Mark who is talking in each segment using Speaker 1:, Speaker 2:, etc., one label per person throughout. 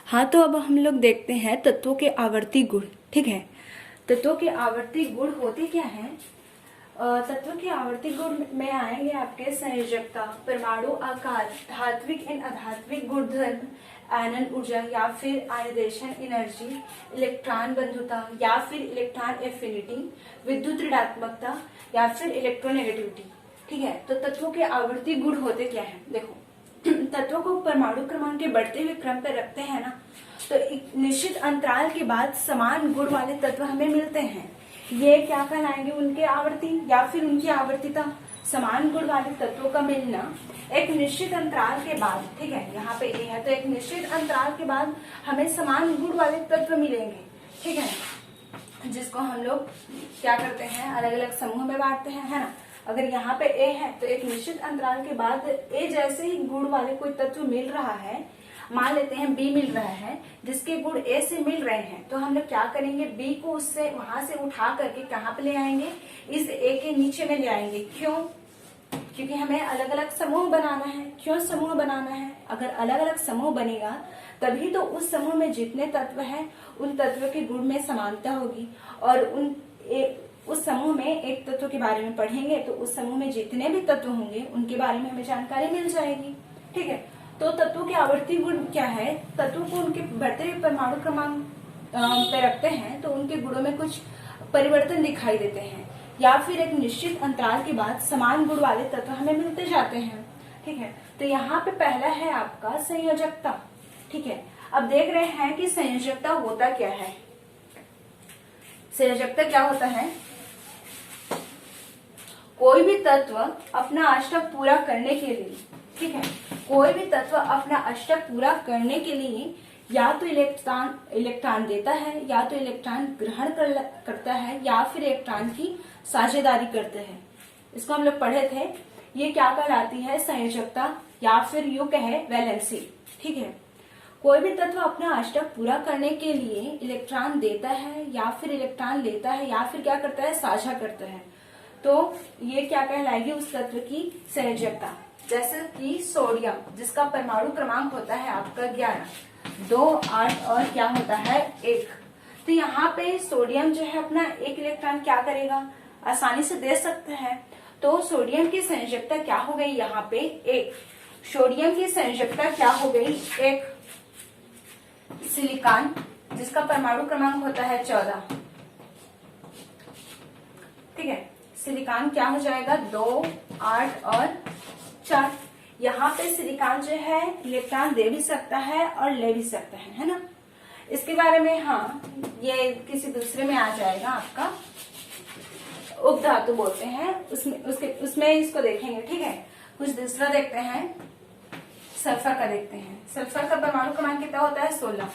Speaker 1: हाँ, तो अब हम लोग देखते हैं तत्वों के आवर्ती गुण। ठीक है, तत्वों के आवर्ती गुण होते क्या हैं? तत्वों के आवर्ती गुण में आएंगे आपके संयोजकता, परमाणु आकार, धात्विक एवं अधात्विक गुणधर्म, आयनन ऊर्जा या फिर आयनेशन एनर्जी, इलेक्ट्रॉन बंधुता या फिर इलेक्ट्रॉन एफिनिटी, विद्युत ऋणात्मकता या फिर इलेक्ट्रोनेगेटिविटी। ठीक है, तो तत्वों के आवर्ती गुण होते क्या हैं? देखो, तत्वों को परमाणु क्रमांक के बढ़ते हुए क्रम पर रखते हैं ना, तो एक निश्चित अंतराल के बाद समान गुण वाले तत्व हमें मिलते हैं। ये क्या कहलाएंगे? उनके आवर्ती या फिर उनकी आवर्तिता। समान गुण वाले तत्वों का मिलना एक निश्चित अंतराल के बाद, ठीक है, यहाँ पे ये है, तो एक निश्चित अंतराल के बाद हमें समान गुण वाले तत्व मिलेंगे। ठीक है, जिसको हम लोग क्या करते हैं, अलग अलग समूह में बांटते हैं, है ना। अगर यहाँ पे ए है तो एक निश्चित अंतराल के बाद ए जैसे ही गुण वाले कोई तत्व मिल रहा है, मान लेते हैं बी मिल रहा है, जिसके गुण ए से मिल रहे हैं, तो हम लोग क्या करेंगे, बी को उससे वहां से उठा करके कहाँ पे ले आएंगे, इस ए के नीचे में ले आएंगे। क्यों? क्योंकि हमें अलग अलग समूह बनाना है। क्यों समूह बनाना है? अगर अलग अलग समूह बनेगा तभी तो उस समूह में जितने तत्व हैं उन तत्व के गुण में समानता होगी, और उस समूह में एक तत्व के बारे में पढ़ेंगे तो उस समूह में जितने भी तत्व होंगे उनके बारे में हमें जानकारी मिल जाएगी। ठीक है, तो तत्वों के आवर्ती गुण क्या है? तत्वों को उनके बढ़ते हुए परमाणु क्रमांक पे रखते हैं तो उनके गुणों में कुछ परिवर्तन दिखाई देते हैं, या फिर एक निश्चित अंतराल के बाद समान गुण वाले तत्व हमें मिलते जाते हैं। ठीक है, तो यहाँ पे पहला है आपका संयोजकता। ठीक है, अब देख रहे हैं कि संयोजकता होता क्या है। संयोजकता क्या होता है? कोई भी तत्व अपना अष्टक पूरा करने के लिए, ठीक है, कोई भी तत्व अपना अष्टक पूरा करने के लिए या तो इलेक्ट्रॉन देता है, या तो इलेक्ट्रॉन ग्रहण करता है, या फिर इलेक्ट्रॉन की साझेदारी करते हैं। इसको हम लोग पढ़े थे। ये क्या कहलाती है? संयोजकता, या फिर यूं कहे वैलेंसी। ठीक है, कोई भी तत्व अपना अष्टक पूरा करने के लिए इलेक्ट्रॉन देता है, या फिर इलेक्ट्रॉन लेता है, या फिर क्या करता है, साझा करता है, तो ये क्या कहलाएगी? उस तत्व की संयोजकता। जैसे कि सोडियम, जिसका परमाणु क्रमांक होता है आपका 11, 2, 8 और क्या होता है 1। तो यहाँ पे सोडियम जो है अपना एक इलेक्ट्रॉन क्या करेगा, आसानी से दे सकता है, तो सोडियम की संयोजकता क्या हो गई यहाँ पे 1। सोडियम की संयोजकता क्या हो गई 1। सिलिकॉन, जिसका परमाणु क्रमांक होता है 14, ठीक है, सिलिकॉन क्या हो जाएगा 2, 8 और 4। यहाँ पे सिलिकॉन जो है इलेक्ट्रॉन दे भी सकता है और ले भी सकता है ना। इसके बारे में हाँ, ये किसी दूसरे में आ जाएगा, आपका उपधातु बोलते हैं, उसमें इसको देखेंगे। ठीक है, कुछ दूसरा देखते हैं, सल्फर का देखते हैं। सल्फर का परमाणु क्रमांक कितना होता है 16,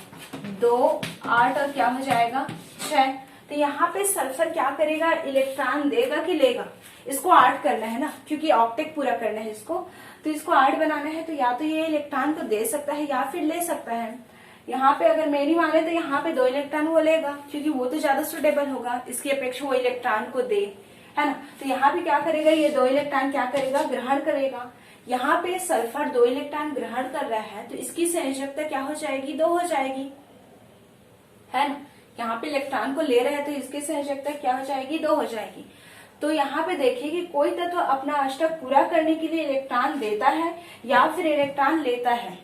Speaker 1: 2, 8 और क्या हो जाएगा 6। तो यहाँ पे सल्फर क्या करेगा, इलेक्ट्रॉन देगा कि लेगा? इसको 8 करना है ना, क्योंकि ऑक्टेट पूरा करना है इसको, तो इसको 8 बनाना है, तो या तो ये इलेक्ट्रॉन को दे सकता है या फिर ले सकता है। यहाँ पे अगर मेरी माने तो यहाँ पे 2 इलेक्ट्रॉन वो लेगा, क्योंकि वो तो ज्यादा सुटेबल होगा, इसकी अपेक्षा वो इलेक्ट्रॉन को दे, है ना। तो यहाँ पे क्या करेगा, ये 2 इलेक्ट्रॉन क्या करेगा, ग्रहण करेगा। यहाँ पे सल्फर 2 इलेक्ट्रॉन ग्रहण कर रहा है, तो इसकी संयोजकता क्या हो जाएगी, 2 हो जाएगी, है ना। यहाँ पे इलेक्ट्रॉन को ले रहा है तो इसकी संयोजकता क्या हो जाएगी, 2 हो जाएगी। तो यहाँ पे देखिए कि कोई तत्व अपना अष्टक पूरा करने के लिए इलेक्ट्रॉन देता है या फिर इलेक्ट्रॉन लेता है।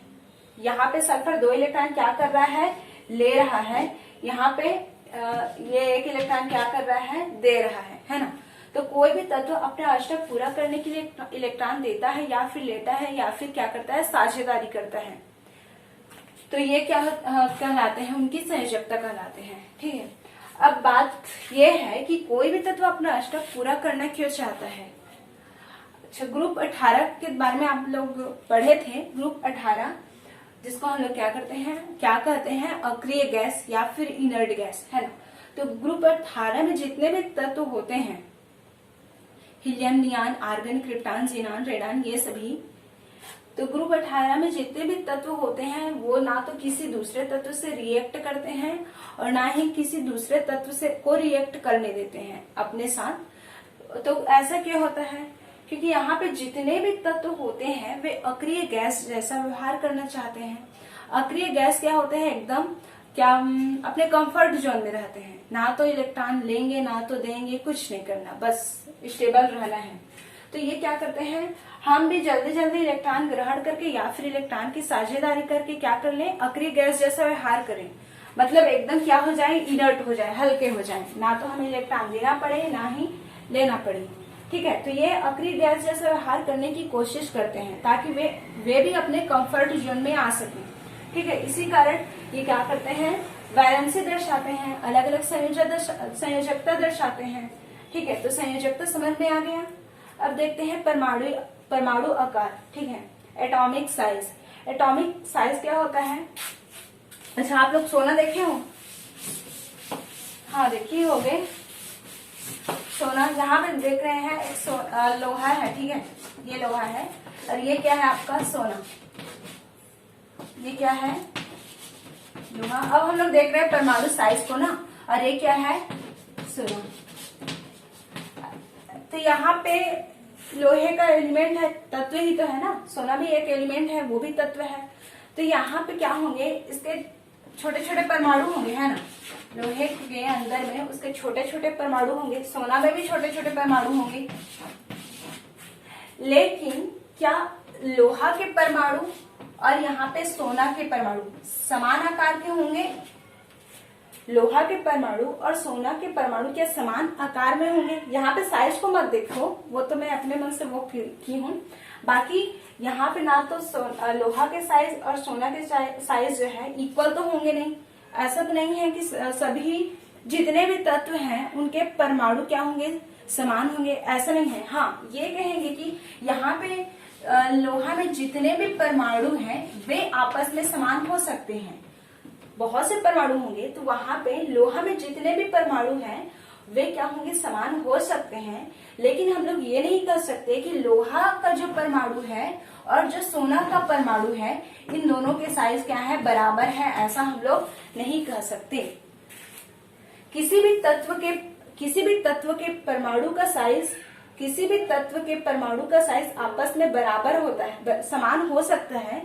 Speaker 1: यहाँ पे सल्फर 2 इलेक्ट्रॉन क्या कर रहा है, ले रहा है। यहाँ पे ये 1 इलेक्ट्रॉन क्या कर रहा है, दे रहा है ना। तो कोई भी तत्व अपना अष्टक पूरा करने के लिए इलेक्ट्रॉन देता है या फिर लेता है, या फिर क्या करता है, साझेदारी करता है, तो ये क्या कहलाते हैं, उनकी संयोजकता कहलाते हैं। ठीक है, अब बात ये है कि कोई भी तत्व अपना अष्टक पूरा करना क्यों चाहता है। अच्छा, ग्रुप 18 के बारे में आप लोग पढ़े थे। ग्रुप 18 जिसको हम लोग क्या करते हैं, क्या कहते हैं, अक्रिय गैस या फिर इनर्ट गैस, है ना। तो ग्रुप 18 में जितने भी तत्व होते हैं, helium, neon, argon, krypton, xenon, radon, ये सभी, तो ग्रुप 18 में जितने भी तत्व होते हैं वो ना तो किसी दूसरे तत्व से रिएक्ट करते हैं और ना ही किसी दूसरे तत्व से को रिएक्ट करने देते हैं अपने साथ। तो ऐसा क्यों होता है, क्योंकि यहाँ पे जितने भी तत्व होते हैं वे अक्रिय गैस जैसा व्यवहार करना चाहते हैं। अक्रिय गैस क्या होते हैं, एकदम क्या अपने कंफर्ट जोन में रहते हैं, ना तो इलेक्ट्रॉन लेंगे ना तो देंगे, कुछ नहीं करना, बस स्टेबल रहना है। तो ये क्या करते हैं, हम भी जल्दी जल्दी इलेक्ट्रॉन ग्रहण करके या फिर इलेक्ट्रॉन की साझेदारी करके क्या कर लें, अक्रिय गैस जैसा व्यवहार करें, मतलब एकदम क्या हो जाए, इनर्ट हो जाए, हल्के हो जाए, ना तो हमें इलेक्ट्रॉन देना पड़े ना ही लेना पड़े। ठीक है, तो ये अक्रिय गैस जैसा व्यवहार करने की कोशिश करते हैं ताकि वे भी अपने कंफर्ट जोन में आ सकें। ठीक है, इसी कारण ये क्या करते हैं, वैलेंसी दर्शाते हैं, अलग अलग संयोजकता दर्शाते हैं। ठीक है, तो संयोजकता समझ में आ गया। अब देखते हैं परमाणु आकार। ठीक है, एटॉमिक साइज। एटॉमिक साइज क्या होता है, अच्छा आप लोग सोना देखे हो, हाँ देखिए होगे सोना। यहाँ पे देख रहे हैं एक लोहा है, ठीक है, ये लोहा है और ये क्या है आपका सोना, ये क्या है लोहा। अब हम लोग देख रहे हैं परमाणु साइज को ना, और ये क्या है सोना। तो यहाँ पे लोहे का एलिमेंट है, तत्व ही तो है ना, सोना भी एक एलिमेंट है, वो भी तत्व है। तो यहाँ पे क्या होंगे, इसके छोटे छोटे परमाणु होंगे, है ना, लोहे के अंदर में उसके छोटे छोटे परमाणु होंगे, सोना में भी छोटे छोटे परमाणु होंगे। लेकिन क्या लोहा के परमाणु और यहाँ पे सोना के परमाणु समान आकार के होंगे? लोहा के परमाणु और सोना के परमाणु क्या समान आकार में होंगे? यहाँ पे साइज को मत देखो, वो तो मैं अपने मन से वो की हूँ। बाकी यहाँ पे ना तो लोहा के साइज और सोना के साइज जो है इक्वल तो होंगे नहीं। ऐसा तो नहीं है कि सभी जितने भी तत्व हैं उनके परमाणु क्या होंगे, समान होंगे, ऐसा नहीं है। हाँ, ये कहेंगे कि यहाँ पे लोहा में जितने भी परमाणु हैं वे आपस में समान हो सकते हैं। बहुत से परमाणु होंगे तो वहां पे लोहा में जितने भी परमाणु हैं वे क्या होंगे, समान हो सकते हैं। लेकिन हम लोग ये नहीं कह सकते कि लोहा का जो परमाणु है और जो सोना का परमाणु है इन दोनों के साइज क्या है, बराबर है, ऐसा हम लोग नहीं कह सकते। किसी भी तत्व के परमाणु का साइज, किसी भी तत्व के परमाणु का साइज आपस में बराबर होता है, समान हो सकता है।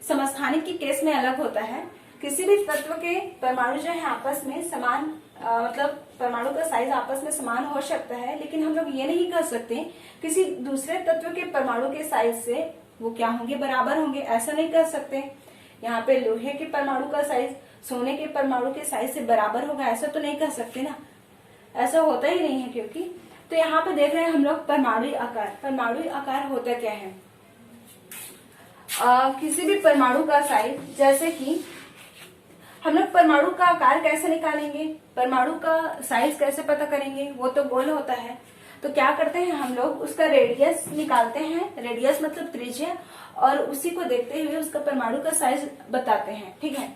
Speaker 1: समस्थानिक की केस में अलग होता है। किसी भी तत्व के परमाणु जो है आपस में समान मतलब परमाणु का साइज आपस में समान हो सकता है, लेकिन हम लोग ये नहीं कह सकते किसी दूसरे तत्व के परमाणु के साइज से वो क्या होंगे, बराबर होंगे, ऐसा नहीं कह सकते। यहाँ पे लोहे के परमाणु का साइज सोने के परमाणु के साइज से बराबर होगा, ऐसा तो नहीं कह सकते ना, ऐसा होता ही नहीं है। क्योंकि तो यहाँ पे देख रहे हैं हम लोग परमाणु आकार। परमाणु आकार होता क्या है, किसी भी परमाणु का साइज, जैसे कि हम लोग परमाणु का आकार कैसे निकालेंगे, परमाणु का साइज कैसे पता करेंगे, वो तो गोल होता है। तो क्या करते हैं हम लोग, उसका रेडियस निकालते हैं, रेडियस मतलब त्रिज्या, और उसी को देखते हुए उसका परमाणु का साइज बताते हैं। ठीक है,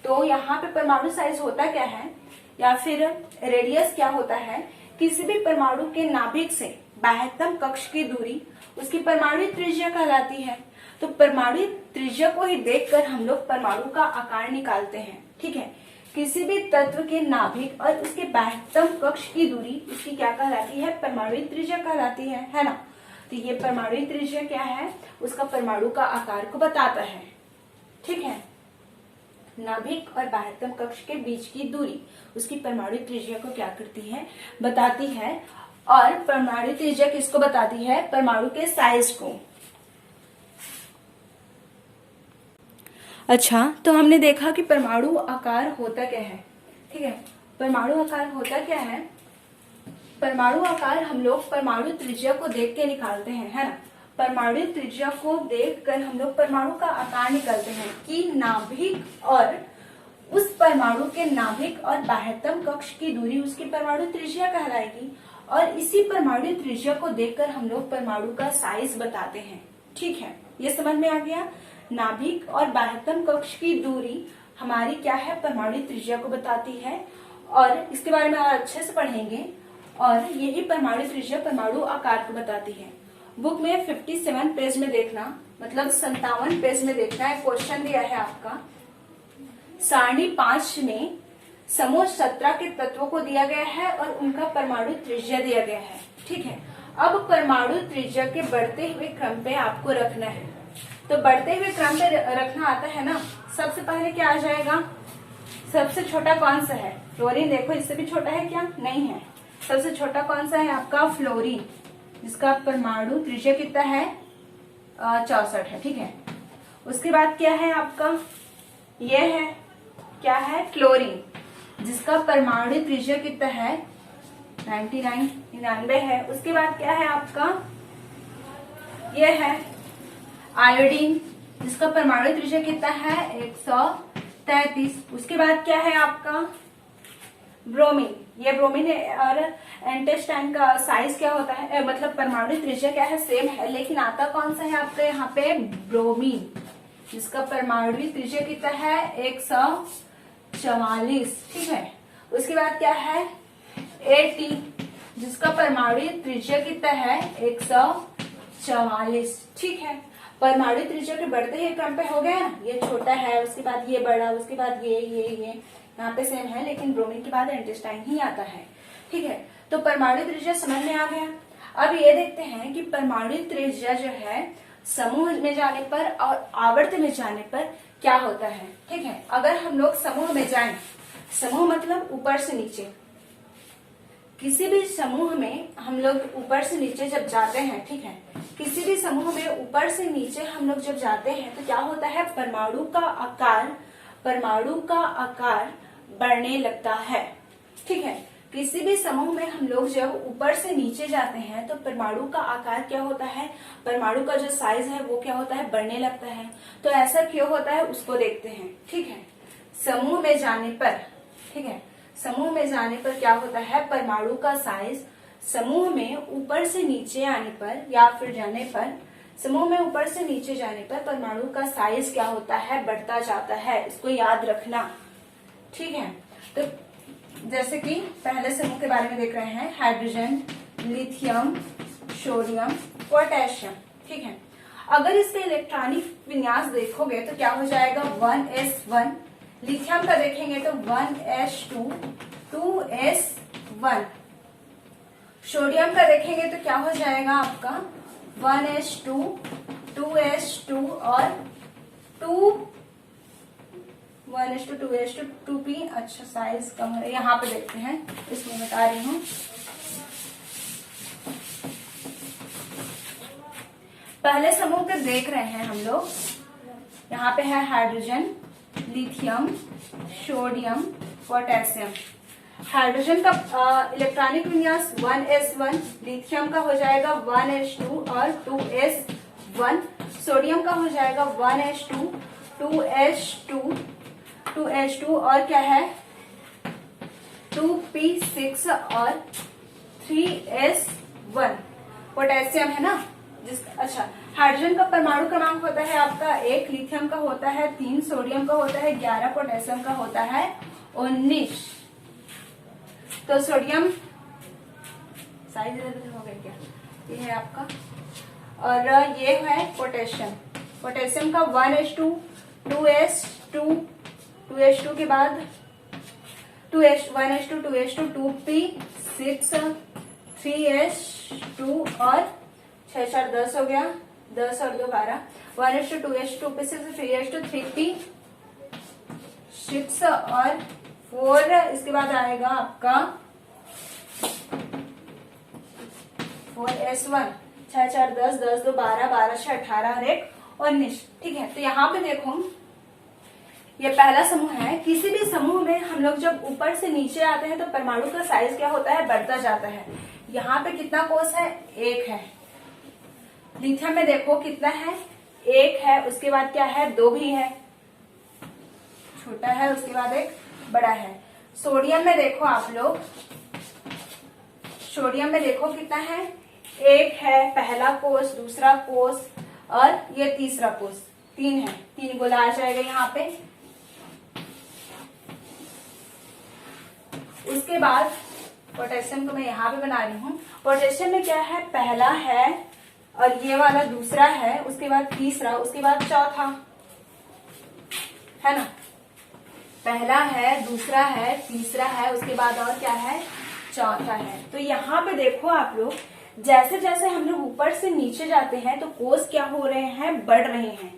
Speaker 1: तो यहाँ पे परमाणु साइज होता क्या है या फिर रेडियस क्या होता है, किसी भी परमाणु के नाभिक से बाह्यतम कक्ष की दूरी उसकी परमाणु त्रिज्या कहलाती है। तो परमाणु त्रिज्या को ही देखकर हम लोग परमाणु का आकार निकालते हैं। ठीक है, किसी भी तत्व के नाभिक और उसके बाह्यतम कक्ष की दूरी उसकी क्या कहलाती है, परमाणु त्रिज्या कहलाती है ना। तो ये परमाणु त्रिज्या क्या है, उसका परमाणु का आकार को बताता है। ठीक है, नाभिक और बाह्यतम कक्ष के बीच की दूरी उसकी परमाणु त्रिज्या को क्या करती है, बताती है। और परमाणु त्रिज्या किसको बताती है, परमाणु के साइज को। अच्छा, तो हमने देखा कि परमाणु आकार होता क्या है। ठीक है, परमाणु आकार होता क्या है, परमाणु आकार हम लोग परमाणु त्रिज्या को देख के निकालते हैं, है ना। परमाणु त्रिज्या को देखकर हम लोग परमाणु का आकार निकालते हैं कि नाभिक और उस परमाणु के नाभिक और बाह्यतम कक्ष की दूरी उसकी परमाणु त्रिज्या कहलाएगी। और इसी परमाणु त्रिज्या को देखकर हम लोग परमाणु का साइज बताते हैं। ठीक है, ये समझ में आ गया। नाभिक और बाह्यतम कक्ष की दूरी हमारी क्या है, परमाणु त्रिज्या को बताती है। और इसके बारे में और अच्छे से पढ़ेंगे। और यही परमाणु त्रिज्या परमाणु आकार को बताती है। बुक में 57 पेज में देखना, मतलब 57 पेज में देखना है। क्वेश्चन दिया है आपका, सारणी 5 में समूह 17 के तत्वों को दिया गया है और उनका परमाणु त्रिज्या दिया गया है। ठीक है, अब परमाणु त्रिज्या के बढ़ते हुए क्रम पे आपको रखना है। तो बढ़ते हुए क्रम पे रखना आता है ना, सबसे पहले क्या आ जाएगा, सबसे छोटा कौन सा है, फ्लोरीन। देखो इससे भी छोटा है क्या, नहीं है। सबसे छोटा कौन सा है आपका, फ्लोरीन, जिसका परमाणु त्रिज्या कितना है, 64 है, ठीक है। उसके बाद क्या है आपका, ये है, क्या है, क्लोरीन, जिसका परमाणु त्रिज्या कितना है, 99 है। उसके बाद क्या है आपका, ये है आयोडीन, जिसका परमाणु त्रिज्या कितना है, 133। उसके बाद क्या है आपका, ब्रोमीन। ये ब्रोमीन है, और एंटेस्टाइन का साइज क्या होता है, मतलब परमाणु त्रिज्या क्या है, सेम है, लेकिन आता कौन सा है आपका यहाँ पे, ब्रोमीन, जिसका परमाणु त्रिज्या कितना है, 144, ठीक है। उसके बाद क्या है, एटी, जिसका परमाणु त्रिज्या कितना है, 144, ठीक है। परमाणु त्रिज्या के बढ़ते ही क्रम पे हो गया ना, ये छोटा है, उसके बाद ये बड़ा, उसके बाद ये यहाँ पे सेम है, लेकिन ब्रोमीन के बाद एंटेस्टाइन ही आता है, ठीक है। तो परमाणु त्रिज्या समझ में आ गया। अब ये देखते हैं कि परमाणु त्रिज्या जो है समूह में जाने पर और आवर्त में जाने पर क्या होता है, ठीक है। अगर हम लोग समूह में जाएं, समूह मतलब ऊपर से नीचे, किसी भी समूह में हम लोग ऊपर से नीचे जब जाते हैं, ठीक है, किसी भी समूह में ऊपर से नीचे हम लोग जब जाते हैं तो क्या होता है, परमाणु का आकार बढ़ने लगता है, ठीक है। किसी भी समूह में हम लोग जब ऊपर से नीचे जाते हैं तो परमाणु का आकार क्या होता है, परमाणु का जो साइज है वो क्या होता है, बढ़ने लगता है। तो ऐसा क्यों होता है उसको देखते हैं, ठीक है। समूह में जाने पर, ठीक है, समूह में जाने पर क्या होता है, परमाणु का साइज समूह में ऊपर से नीचे आने पर या फिर जाने पर, समूह में ऊपर से नीचे जाने पर परमाणु का साइज क्या होता है, बढ़ता जाता है। इसको याद रखना, ठीक है। तो जैसे कि पहले समूह के बारे में देख रहे हैं, हाइड्रोजन, लिथियम, सोडियम, पोटेशियम, ठीक है। अगर इसके इलेक्ट्रॉनिक विन्यास देखोगे तो क्या हो जाएगा, 1s1। लिथियम का देखेंगे तो 1s2, 2s1। सोडियम का देखेंगे तो क्या हो जाएगा आपका, 1s2, 2s2 और 1s2, 2s2, 2p। अच्छा साइज कम है, यहाँ पे देखते हैं, इसमें बता रही हूँ। पहले समूह के देख रहे हैं हम लोग, यहाँ पे है hydrogen, lithium, sodium, potassium. Hydrogen का इलेक्ट्रॉनिक विन्यास 1s1, लिथियम का हो जाएगा 1s2 और 2s1, सोडियम का हो जाएगा 1s2, 2s2 और क्या है, 2p6 और 3s1। पोटेशियम है ना, अच्छा, हाइड्रोजन का परमाणु क्रमांक होता है आपका 1, लिथियम का होता है 3, सोडियम का होता है 11, पोटेशियम का होता है 19। तो सोडियम साइज हो गया क्या, ये है आपका, और ये है पोटेशियम। पोटेशियम का 1s2, 2s2 के बाद 1s2, 2s2, 2p6, 3s2 और 6 4 10 हो गया, 10 और 2 12, 1s2, 2s2, 2p6, 3s2, 3p6 और 4। इसके बाद आएगा आपका 4s1, 6 4 10, 10 2 12, 12 6 18 और 1 19, ठीक है। तो यहाँ पे देखो, ये पहला समूह है। किसी भी समूह में हम लोग जब ऊपर से नीचे आते हैं तो परमाणु का साइज क्या होता है, बढ़ता जाता है। यहाँ पे कितना कोष है, 1 है। लिथियम में देखो कितना है, 1 है, उसके बाद क्या है, 2 भी है, छोटा है, उसके बाद एक बड़ा है। सोडियम में देखो आप लोग, सोडियम में देखो कितना है, 1 है, पहला कोष, दूसरा कोष और ये तीसरा कोष, 3 है, 3 गोला आ जाएगा यहाँ पे। उसके बाद पोटेशियम को मैं यहाँ पे बना रही हूँ। पोटेशियम में क्या है, पहला है और ये वाला दूसरा है, उसके बाद तीसरा, उसके बाद चौथा, है ना। पहला है, दूसरा है, तीसरा है, उसके बाद और क्या है, चौथा है। तो यहाँ पे देखो आप लोग, जैसे जैसे हम लोग ऊपर से नीचे जाते हैं तो कोष क्या हो रहे हैं, बढ़ रहे हैं।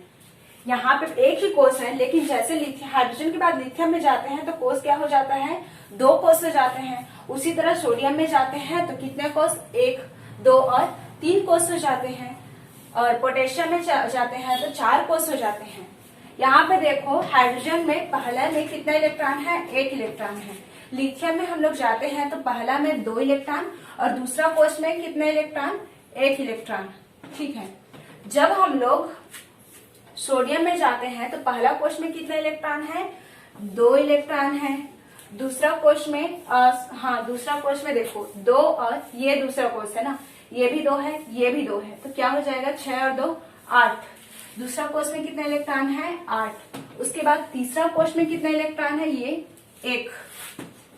Speaker 1: यहाँ पे एक ही कोष है, लेकिन जैसे हाइड्रोजन के बाद लिथियम में जाते हैं तो कोष क्या हो जाता है, 2 कोष हो जाते हैं। उसी तरह सोडियम में जाते हैं तो कितने कोष, 1, 2 और 3 कोष हो जाते हैं। और पोटेशियम में जाते हैं तो 4 कोष हो जाते हैं। यहाँ पे देखो हाइड्रोजन में पहला में कितना इलेक्ट्रॉन है, 1 इलेक्ट्रॉन है। लिथियम में हम लोग जाते हैं तो पहला में 2 इलेक्ट्रॉन और दूसरा कोष में कितने इलेक्ट्रॉन, 1 इलेक्ट्रॉन। ठीक है। जब हम लोग सोडियम में जाते हैं तो पहला कोष में कितने इलेक्ट्रॉन है, 2 इलेक्ट्रॉन है। दूसरा कोष में दूसरा कोष में देखो 2 और ये दूसरा कोष है ना, ये भी 2 है, ये भी 2 है, तो क्या हो जाएगा, 6 और 2 8। दूसरा कोष में कितने इलेक्ट्रॉन है, 8। उसके बाद तीसरा कोष में कितने इलेक्ट्रॉन है, ये 1।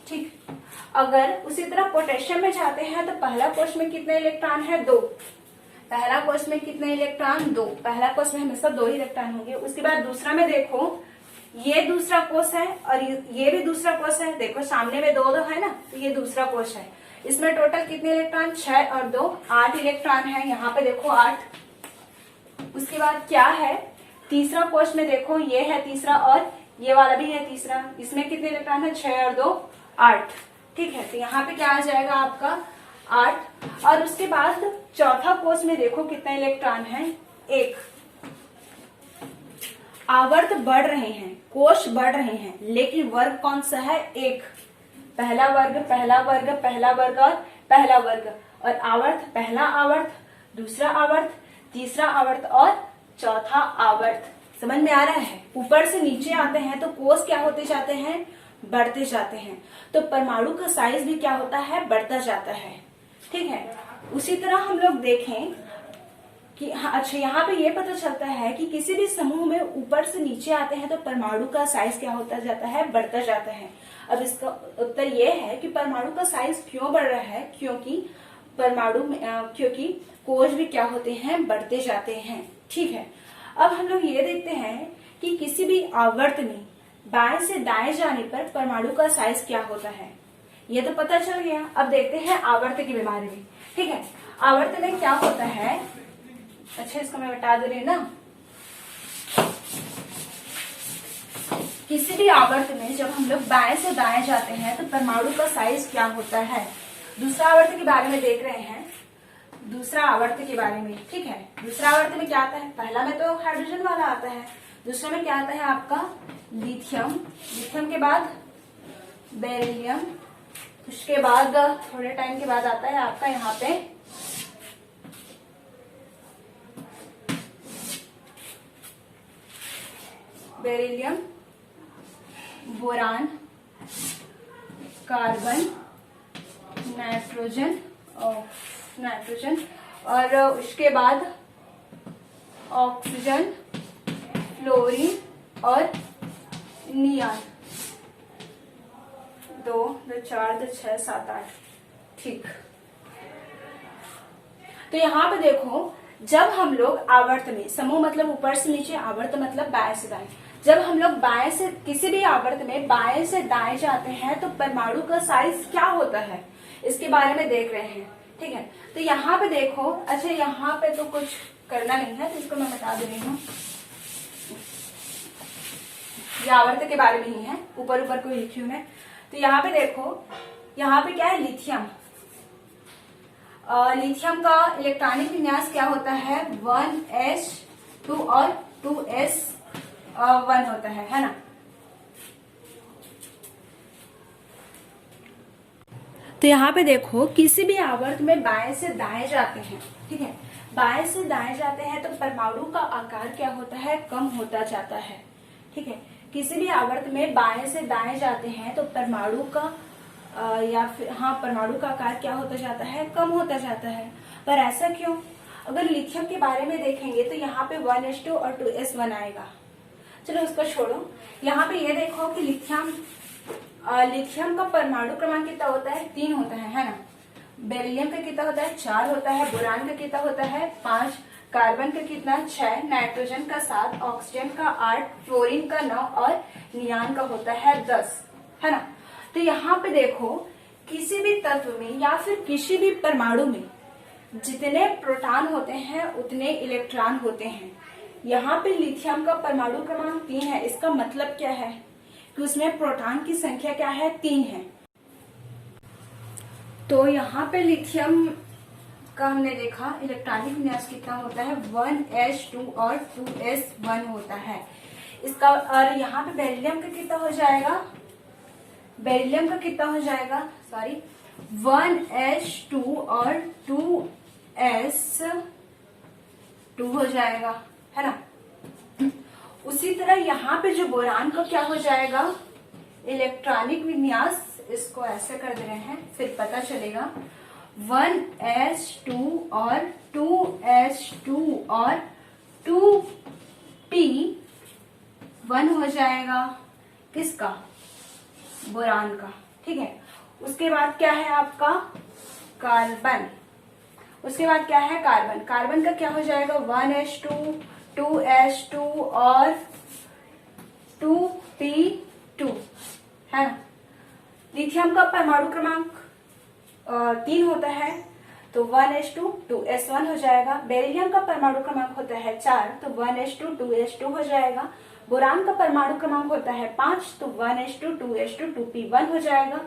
Speaker 1: ठीक। अगर उसी तरह पोटेशियम में जाते हैं तो पहला कोष में कितने इलेक्ट्रॉन है, 2। पहला कोष में कितने इलेक्ट्रॉन, 2। पहला कोष में हमेशा 2 इलेक्ट्रॉन होंगे। उसके बाद दूसरा में देखो ये दूसरा कोष है और ये भी दूसरा कोष है। देखो सामने में 2 है ना, तो ये दूसरा कोष है। इसमें टोटल कितने इलेक्ट्रॉन, 6 और 2 8 इलेक्ट्रॉन है। यहाँ पे देखो 8। उसके बाद क्या है, तीसरा कोष में देखो ये है तीसरा और ये वाला भी है तीसरा। इसमें कितने इलेक्ट्रॉन है, 6 और 2 8। ठीक है। तो यहाँ पे क्या आ जाएगा आपका 8। और उसके बाद चौथा कोष में देखो कितना इलेक्ट्रॉन है, 1। आवर्त बढ़ रहे हैं, कोष बढ़ रहे हैं, लेकिन वर्ग कौन सा है, 1। पहला वर्ग, पहला वर्ग, पहला वर्ग और पहला वर्ग। और आवर्त, पहला आवर्त, दूसरा आवर्त, तीसरा आवर्त और चौथा आवर्त। समझ में आ रहा है। ऊपर से नीचे आते हैं तो कोष क्या होते जाते हैं, बढ़ते जाते हैं। तो परमाणु का साइज भी क्या होता है, बढ़ता जाता है। ठीक है। उसी तरह हम लोग देखें कि अच्छा यहाँ पे ये पता चलता है कि किसी भी समूह में ऊपर से नीचे आते हैं तो परमाणु का साइज क्या होता जाता है, बढ़ता जाता है। अब इसका उत्तर ये है कि परमाणु का साइज क्यों बढ़ रहा है, क्योंकि कोष भी क्या होते हैं, बढ़ते जाते हैं। ठीक है। अब हम लोग ये देखते हैं कि किसी भी आवर्त में बाएं से दाएं जाने पर परमाणु का साइज क्या होता है। ये तो पता चल गया। अब देखते हैं आवर्त के बारे में। ठीक है। आवर्त में क्या होता है, अच्छा इसको मैं बता दे रही हूँ ना। किसी भी आवर्त में जब हम लोग बाएं से दाएं जाते हैं तो परमाणु का साइज क्या होता है। दूसरा आवर्त के बारे में देख रहे हैं, दूसरा आवर्त के बारे में। ठीक है। दूसरा आवर्त में क्या आता है, पहला में तो हाइड्रोजन वाला आता है, दूसरा में क्या आता है आपका लिथियम, लिथियम के बाद बेरिलियम, उसके बाद थोड़े टाइम के बाद आता है आपका यहाँ पे बेरिलियम, बोरान, कार्बन, नाइट्रोजन और उसके बाद ऑक्सीजन, फ्लोरीन और नियान। 2, 4, 6, 7, 8। ठीक। तो यहाँ पे देखो जब हम लोग आवर्त में, समूह मतलब ऊपर से नीचे, आवर्त मतलब बाएं से दाएं, जब हम लोग बाएं से किसी भी आवर्त में बाएं से दाएं जाते हैं तो परमाणु का साइज क्या होता है, इसके बारे में देख रहे हैं। ठीक है। तो यहाँ पे देखो, अच्छा यहाँ पे तो कुछ करना नहीं है तो इसको मैं बता दे रही हूँ। ये आवर्त के बारे में ही है, ऊपर ऊपर कोई लिखी हूं मैं। तो यहाँ पे देखो, यहाँ पे क्या है, लिथियम। लिथियम का इलेक्ट्रॉनिक विन्यास क्या होता है, 1s2 और 2s1 होता है ना। तो यहाँ पे देखो किसी भी आवर्त में बाएं से दाएं जाते हैं। ठीक है। बाएं से दाएं जाते हैं तो परमाणु का आकार क्या होता है, कम होता जाता है। ठीक है। किसी भी आवर्त में बाएं से दाएं जाते हैं तो परमाणु का परमाणु का आकार क्या होता जाता है, कम होता जाता है। पर ऐसा क्यों? अगर लिथियम के बारे में देखेंगे तो यहाँ पे 1s2 और 2s1 आएगा। चलो उसको छोड़ो। यहाँ पे ये देखो कि लिथियम का परमाणु क्रमांक कितना होता है, 3 होता है ना। बेरिलियम का कितना होता है, 4 होता है। बोरान का कितना होता है, 5। कार्बन का कितना, 6। नाइट्रोजन का 7। ऑक्सीजन का 8। फ्लोरीन का 9 और नियान का होता है 10, है ना। तो यहाँ पे देखो किसी भी तत्व में या फिर किसी भी परमाणु में जितने प्रोटॉन होते हैं उतने इलेक्ट्रॉन होते हैं। यहाँ पे लिथियम का परमाणु क्रमांक 3 है, इसका मतलब क्या है कि उसमें प्रोटॉन की संख्या क्या है, 3 है। तो यहाँ पे लिथियम का हमने देखा इलेक्ट्रॉनिक विन्यास कितना होता है, 1s2 और 2s1 होता है इसका। और यहाँ पे बेरिलियम का कितना हो जाएगा, बेरिलियम का कितना हो जाएगा, सॉरी 1s2 और 2s2 हो जाएगा, है ना। उसी तरह यहाँ पे जो बोरान का क्या हो जाएगा, इलेक्ट्रॉनिक विन्यास, इसको ऐसे कर दे रहे हैं फिर पता चलेगा, 1s2 और 2s2 और 2p1 हो जाएगा किसका, बोरान का, ठीक है। उसके बाद क्या है आपका कार्बन, उसके बाद क्या है कार्बन, कार्बन का क्या हो जाएगा 1s2 2s2 और 2p2, है ना। लिथियम का परमाणु क्रमांक 3 होता है तो 1s2 2s1 हो जाएगा। बेरिलियम का परमाणु क्रमांक होता है 4 तो 1s2 2s2 हो जाएगा। बोरान का परमाणु क्रमांक होता है 5 तो 1s2 2s2 2p1 हो जाएगा।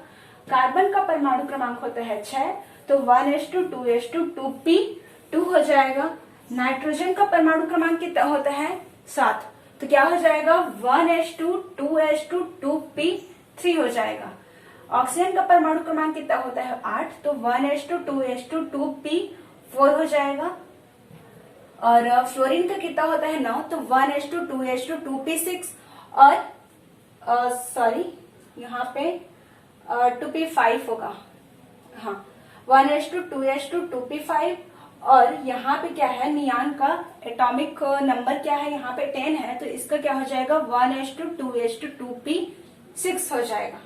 Speaker 1: कार्बन का परमाणु क्रमांक होता है 6 तो 1s2 2s2 2p2 हो जाएगा। नाइट्रोजन का परमाणु क्रमांक कितना होता है 7 तो क्या हो जाएगा 1s2 2s2 2p3 हो जाएगा। ऑक्सीजन का परमाणु क्रमांक कितना होता है 8 तो 1s2 2s2 2p4 हो जाएगा। और फ्लोरीन का कितना होता है 9 तो 1s2 2s2 2p6 और सॉरी यहाँ पे 2p5 होगा, हाँ 1s2 2s2 2p5। और यहाँ पे क्या है नियान का एटॉमिक नंबर क्या है यहाँ पे 10 है तो इसका क्या हो जाएगा 1s2 2s2 2p6 हो जाएगा।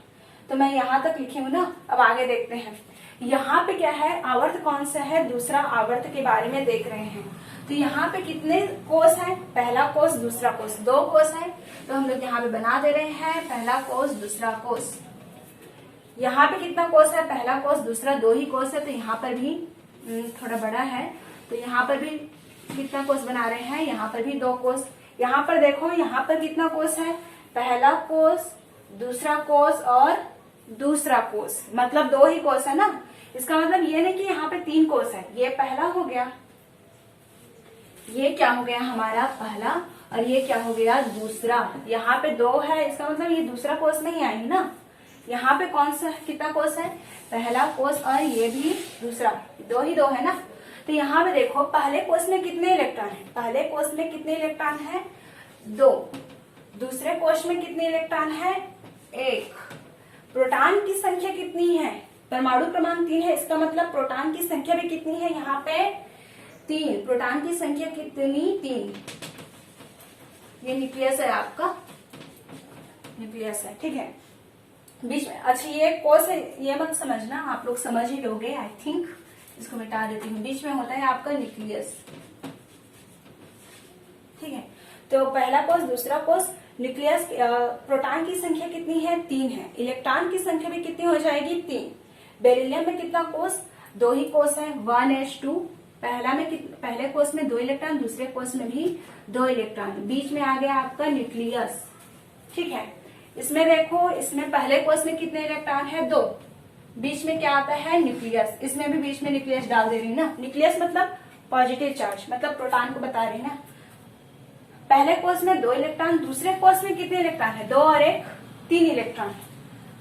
Speaker 1: तो मैं यहाँ तक लिखी हूँ ना। अब आगे देखते हैं यहाँ पे क्या है, आवर्त कौन सा है, दूसरा आवर्त के बारे में देख रहे हैं। तो यहाँ पे कितने कोष है, पहला कोष दूसरा कोष, 2 कोष है तो हम लोग यहाँ पे बना दे रहे हैं पहला कोष दूसरा कोष। यहाँ पे कितना कोष है, पहला कोष दूसरा 2 ही कोष है तो यहाँ पर भी थोड़ा बड़ा है तो यहाँ पर भी कितना कोष बना रहे हैं, यहाँ पर भी 2 कोष। यहाँ पर देखो यहाँ पर कितना कोष है, पहला कोष दूसरा कोष और दूसरा कोष, मतलब 2 ही कोष है ना। इसका मतलब ये नहीं कि यहाँ पे 3 कोष है, ये पहला हो गया, ये क्या हो गया हमारा पहला और ये क्या हो गया दूसरा। यहाँ पे 2 है इसका मतलब ये दूसरा कोष में ही आएंगे ना। यहाँ पे कौन सा कितना कोष है, पहला कोष और ये भी दूसरा, 2 ही 2 है ना। तो यहाँ पे देखो पहले कोष में कितने इलेक्ट्रॉन है, पहले कोष में कितने इलेक्ट्रॉन है 2, दूसरे कोष में कितने इलेक्ट्रॉन है 1। प्रोटॉन की संख्या कितनी है, परमाणु क्रमांक 3 है इसका मतलब प्रोटॉन की संख्या भी कितनी है यहाँ पे 3। प्रोटॉन की संख्या कितनी 3। ये न्यूक्लियस है आपका, न्यूक्लियस है, ठीक है। बीच में अच्छा ये कोष है ये मत समझना, आप लोग समझ ही लोगे आई थिंक, इसको मिटा देती हूँ। बीच में होता है आपका न्यूक्लियस, ठीक है। तो पहला कोष दूसरा कोष न्यूक्लियस। प्रोटॉन की संख्या कितनी है 3 है, इलेक्ट्रॉन की संख्या भी कितनी हो जाएगी 3। बेरिलियम में कितना कोष 2 ही कोष है 1s2, पहले कोष में 2 इलेक्ट्रॉन दूसरे कोष में भी 2 इलेक्ट्रॉन, बीच में आ गया आपका न्यूक्लियस, ठीक है। इसमें देखो इसमें पहले कोष में कितने इलेक्ट्रॉन है 2, बीच में क्या आता है न्यूक्लियस, इसमें भी बीच में न्यूक्लियस डाल दे रही है ना। न्यूक्लियस मतलब पॉजिटिव चार्ज, मतलब प्रोटॉन को बता रही है ना। पहले कोष में 2 इलेक्ट्रॉन दूसरे कोष में कितने इलेक्ट्रॉन है 2 और 1 3 इलेक्ट्रॉन।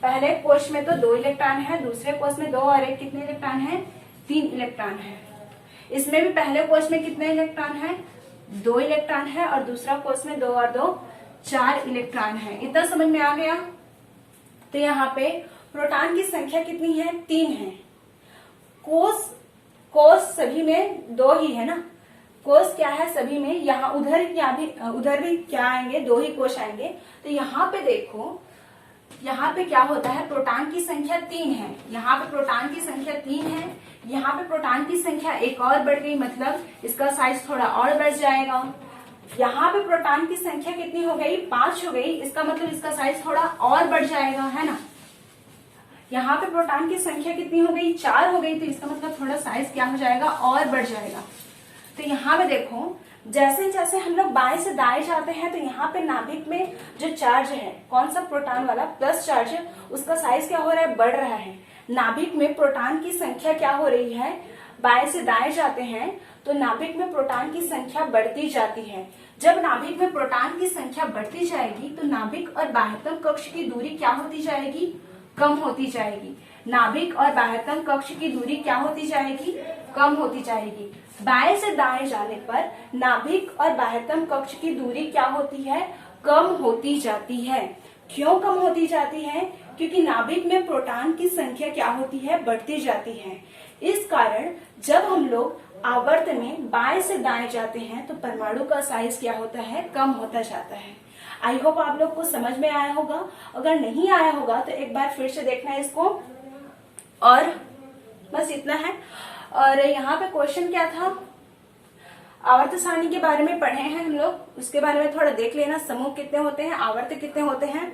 Speaker 1: पहले कोष में तो 2 इलेक्ट्रॉन है, दूसरे कोष में 2 और 1 कितने इलेक्ट्रॉन है 3 इलेक्ट्रॉन है। इसमें भी पहले कोष में कितने इलेक्ट्रॉन है 2 इलेक्ट्रॉन है और दूसरा कोष में 2 और 2 4 इलेक्ट्रॉन है। इतना समझ में आ गया। तो यहाँ पे प्रोटॉन की संख्या कितनी है 3 है। कोष सभी में 2 ही है ना, कोष क्या है सभी में, यहाँ उधर भी क्या आएंगे 2 ही कोष आएंगे। तो यहाँ पे देखो यहाँ पे क्या होता है प्रोटॉन की संख्या 3 है, यहाँ पे प्रोटॉन की संख्या 3 है, यहाँ पे प्रोटॉन की संख्या 1 और बढ़ गई, मतलब इसका साइज थोड़ा और बढ़ जाएगा। यहाँ पे प्रोटॉन की संख्या कितनी हो गई 5 हो गई, इसका मतलब इसका साइज थोड़ा और बढ़ जाएगा, है ना। यहाँ पे प्रोटॉन की संख्या कितनी हो गई 4 हो गई, तो इसका मतलब थोड़ा साइज क्या हो जाएगा और बढ़ जाएगा। तो यहाँ पे देखो जैसे जैसे हम लोग बाएं से दाएं जाते हैं तो यहाँ पे नाभिक में जो चार्ज है, कौन सा, प्रोटॉन वाला प्लस चार्ज है, उसका साइज क्या हो रहा है, बढ़ रहा है। नाभिक में प्रोटॉन की संख्या क्या हो रही है, बाएं से दाएं जाते हैं तो नाभिक में प्रोटॉन की संख्या बढ़ती जाती है। जब नाभिक में प्रोटॉन की संख्या बढ़ती जाएगी तो नाभिक और बाह्यतम कक्ष की दूरी क्या होती जाएगी, कम होती जाएगी। नाभिक और बाह्यतम कक्ष की दूरी क्या होती जाएगी, कम होती जाएगी। बाएं से दाएं जाने पर नाभिक और बाह्यतम कक्ष की दूरी क्या होती है, कम होती जाती है। क्यों कम होती जाती है, क्योंकि नाभिक में प्रोटॉन की संख्या क्या होती है, बढ़ती जाती है। इस कारण जब हम लोग आवर्त में बाएं से दाएं जाते हैं तो परमाणु का साइज क्या होता है, कम होता जाता है। आई होप आप लोग को समझ में आया होगा। अगर नहीं आया होगा तो एक बार फिर से देखना है इसको, और बस इतना है। और यहाँ पे क्वेश्चन क्या था, आवर्त सारणी के बारे में पढ़े हैं हम लोग, उसके बारे में थोड़ा देख लेना। समूह कितने होते हैं, आवर्त कितने होते हैं,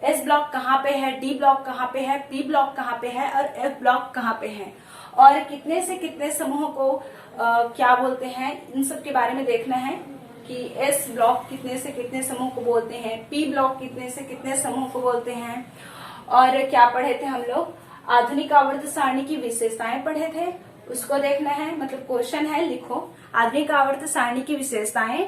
Speaker 1: एस ब्लॉक कहाँ पे है, डी ब्लॉक कहाँ पे है, पी ब्लॉक कहाँ पे है और एफ ब्लॉक कहाँ पे है, और कितने से कितने समूह को क्या बोलते हैं, इन सब के बारे में देखना है कि एस ब्लॉक कितने से कितने समूह को बोलते हैं, पी ब्लॉक कितने से कितने समूह को बोलते हैं। और क्या पढ़े थे हम लोग, आधुनिक आवर्त सारणी की विशेषताएं पढ़े थे, उसको देखना है। मतलब क्वेश्चन है, लिखो आधुनिक आवर्त सारणी की विशेषताएं।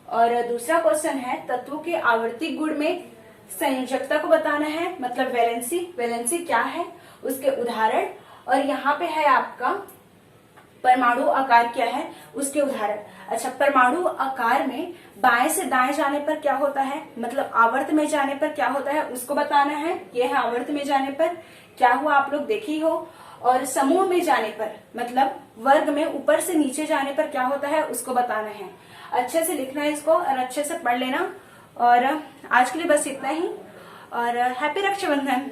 Speaker 1: और दूसरा क्वेश्चन है तत्वों के आवर्ती गुण में संयोजकता को बताना है, मतलब वैलेंसी, वैलेंसी क्या है, उसके उदाहरण। और यहाँ पे है आपका परमाणु आकार क्या है, उसके उदाहरण। अच्छा, परमाणु आकार में बाएं से दाएं जाने पर क्या होता है, मतलब आवर्त में जाने पर क्या होता है, उसको बताना है। यह है आवर्त में जाने पर क्या हुआ, आप लोग देखी हो। और समूह में जाने पर, मतलब वर्ग में ऊपर से नीचे जाने पर क्या होता है, उसको बताना है। अच्छे से लिखना है इसको और अच्छे से पढ़ लेना। और आज के लिए बस इतना ही, और हैप्पी रक्षाबंधन।